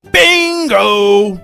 Bingo!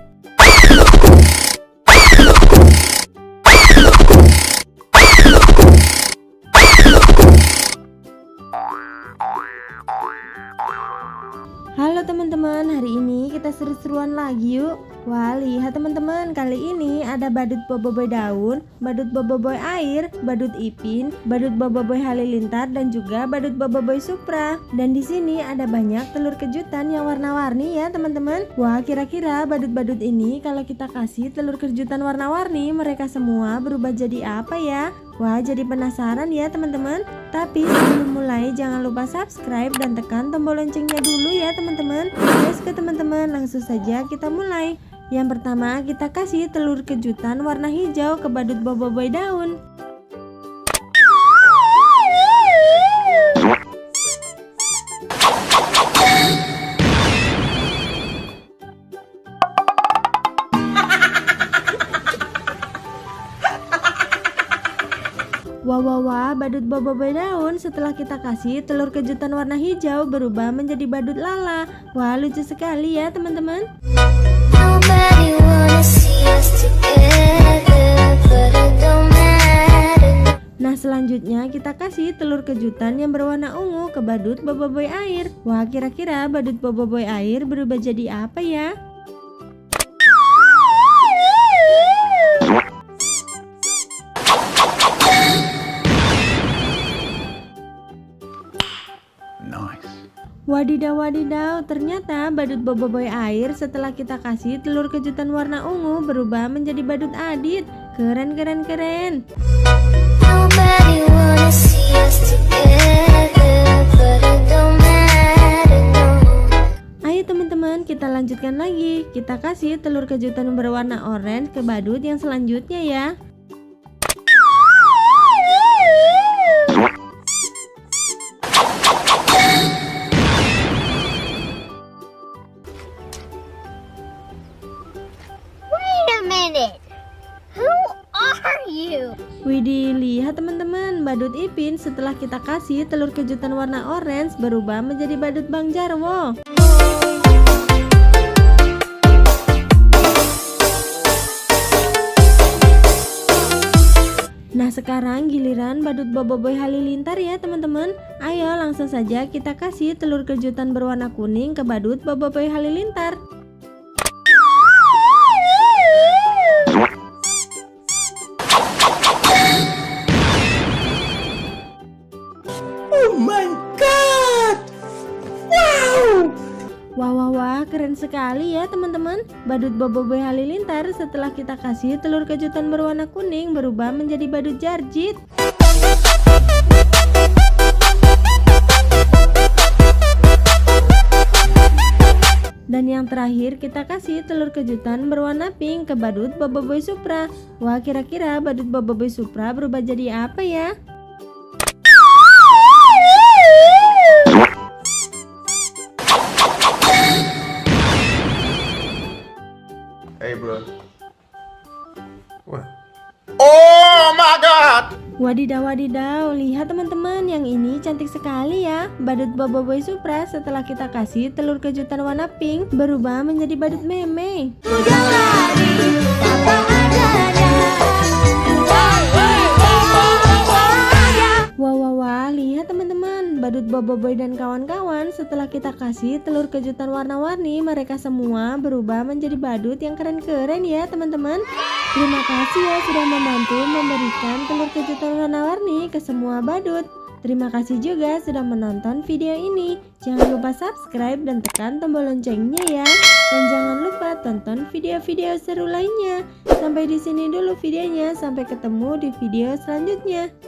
Halo teman-teman, hari ini kita seru-seruan lagi yuk. Wah, lihat teman-teman, kali ini ada badut boboiboy daun, badut boboiboy air, badut ipin, badut boboiboy halilintar, dan juga badut boboiboy supra. Dan di sini ada banyak telur kejutan yang warna-warni ya teman-teman. Wah, kira-kira badut-badut ini kalau kita kasih telur kejutan warna-warni, mereka semua berubah jadi apa ya? Wah, jadi penasaran ya teman-teman. Tapi sebelum mulai jangan lupa subscribe dan tekan tombol loncengnya dulu ya teman-teman. Let's go teman-teman, langsung saja kita mulai. Yang pertama kita kasih telur kejutan warna hijau ke badut boboiboy daun. Wah, badut boboiboy daun setelah kita kasih telur kejutan warna hijau berubah menjadi badut lala. Wah, lucu sekali ya teman-teman. Nah, selanjutnya kita kasih telur kejutan yang berwarna ungu ke badut boboiboy air. Wah, kira-kira badut boboiboy air berubah jadi apa ya? Wadidaw, ternyata badut boboiboy air setelah kita kasih telur kejutan warna ungu berubah menjadi badut adit. Keren. Ayo teman-teman, kita lanjutkan lagi. Kita kasih telur kejutan berwarna oranye ke badut yang selanjutnya ya. Widih, lihat teman-teman, badut ipin setelah kita kasih telur kejutan warna orange berubah menjadi badut Bang Jarwo. Nah, sekarang giliran badut boboiboy halilintar ya teman-teman. Ayo langsung saja kita kasih telur kejutan berwarna kuning ke badut boboiboy halilintar. Oh my god! Wow! Wah, keren sekali ya teman-teman. Badut boboiboy halilintar setelah kita kasih telur kejutan berwarna kuning berubah menjadi badut jarjit. Dan yang terakhir kita kasih telur kejutan berwarna pink ke badut boboiboy supra. Wah, kira-kira badut boboiboy supra berubah jadi apa ya? Hey bro. What? Oh my god! Wadidaw, lihat teman-teman, yang ini cantik sekali ya. Badut boboiboy supra setelah kita kasih telur kejutan warna pink berubah menjadi badut meme. Wah, lihat teman-teman, badut boboiboy dan kawan-kawan setelah kita kasih telur kejutan warna-warni, mereka semua berubah menjadi badut yang keren-keren ya teman-teman. Terima kasih ya sudah membantu memberikan telur kejutan warna-warni ke semua badut. Terima kasih juga sudah menonton video ini. Jangan lupa subscribe dan tekan tombol loncengnya ya. Dan jangan lupa tonton video-video seru lainnya. Sampai di sini dulu videonya, sampai ketemu di video selanjutnya.